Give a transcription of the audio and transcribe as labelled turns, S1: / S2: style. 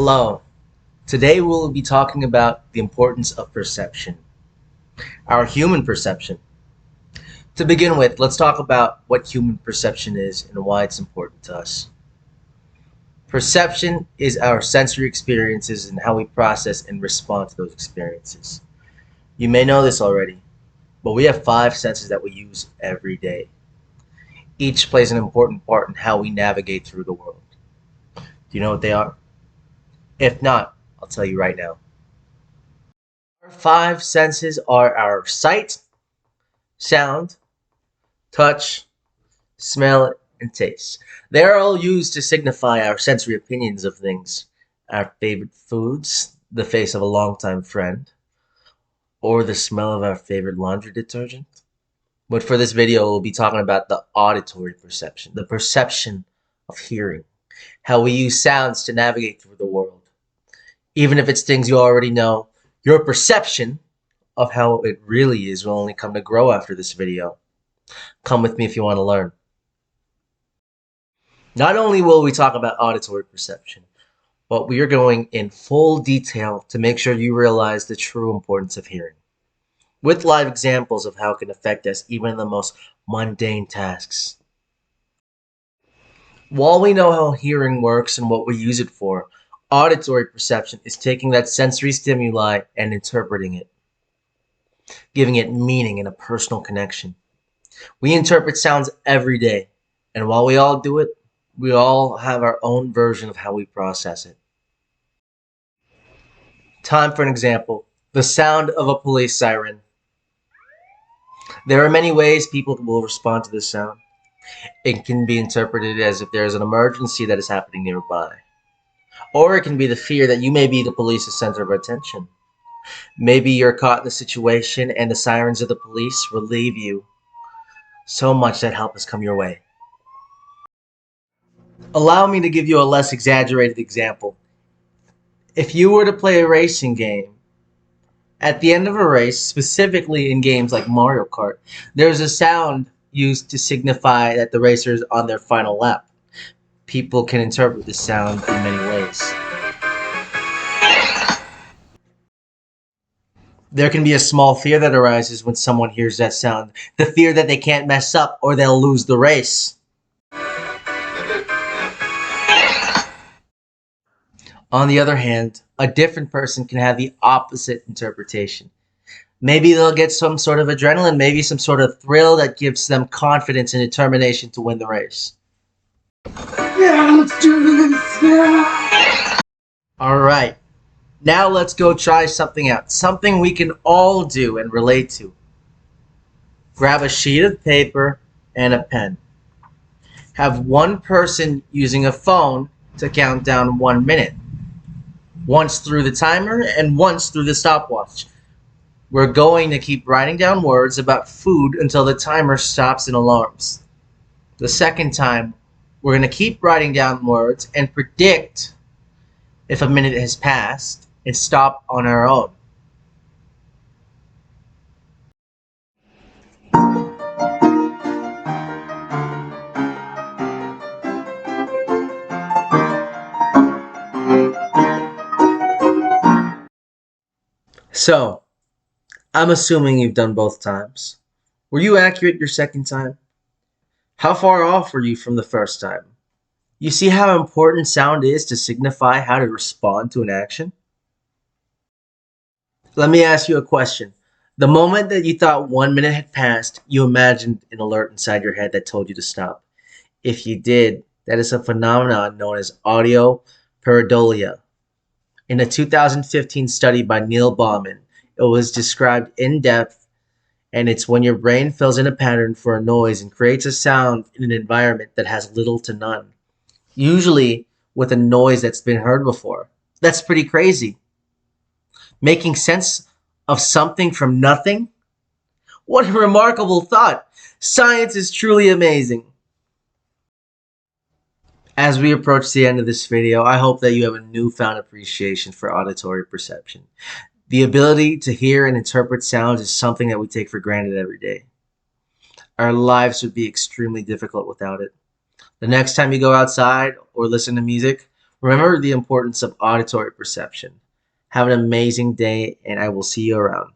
S1: Hello. Today we'll be talking about the importance of perception, our human perception. To begin with, let's talk about what human perception is and why it's important to us. Perception is our sensory experiences and how we process and respond to those experiences. You may know this already, but we have five senses that we use every day. Each plays an important part in how we navigate through the world. Do you know what they are? If not, I'll tell you right now. Our five senses are our sight, sound, touch, smell, and taste. They are all used to signify our sensory opinions of things, our favorite foods, the face of a longtime friend, or the smell of our favorite laundry detergent. But for this video, we'll be talking about the auditory perception, the perception of hearing, how we use sounds to navigate through the world. Even if it's things you already know, your perception of how it really is will only come to grow after this video. Come with me if you want to learn. Not only will we talk about auditory perception, but we are going in full detail to make sure you realize the true importance of hearing, with live examples of how it can affect us even in the most mundane tasks. While we know how hearing works and what we use it for, auditory perception is taking that sensory stimuli and interpreting it, giving it meaning and a personal connection. We interpret sounds every day, and while we all do it, we all have our own version of how we process it. Time for an example. The sound of a police siren. There are many ways people will respond to this sound. It can be interpreted as if there is an emergency that is happening nearby. Or it can be the fear that you may be the police's center of attention. Maybe you're caught in a situation and the sirens of the police relieve you so much that help has come your way. Allow me to give you a less exaggerated example. If you were to play a racing game, at the end of a race, specifically in games like Mario Kart, there's a sound used to signify that the racer is on their final lap. People can interpret this sound in many ways. There can be a small fear that arises when someone hears that sound. The fear that they can't mess up or they'll lose the race. On the other hand, a different person can have the opposite interpretation. Maybe they'll get some sort of adrenaline, maybe some sort of thrill that gives them confidence and determination to win the race. Yeah, let's do this! Yeah! Alright, now let's go try something out. Something we can all do and relate to. Grab a sheet of paper and a pen. Have one person using a phone to count down 1 minute. Once through the timer and once through the stopwatch. We're going to keep writing down words about food until the timer stops and alarms. The second time, we're going to keep writing down words and predict if a minute has passed and stop on our own. So, I'm assuming you've done both times. Were you accurate your second time? How far off were you from the first time? You see how important sound is to signify how to respond to an action? Let me ask you a question. The moment that you thought 1 minute had passed, you imagined an alert inside your head that told you to stop. If you did, that is a phenomenon known as audio pareidolia. In a 2015 study by Neil Bauman, it was described in depth, and it's when your brain fills in a pattern for a noise and creates a sound in an environment that has little to none, usually with a noise that's been heard before. That's pretty crazy. Making sense of something from nothing? What a remarkable thought! Science is truly amazing. As we approach the end of this video, I hope that you have a newfound appreciation for auditory perception. The ability to hear and interpret sounds is something that we take for granted every day. Our lives would be extremely difficult without it. The next time you go outside or listen to music, Remember the importance of auditory perception. Have an amazing day, and I will see you around.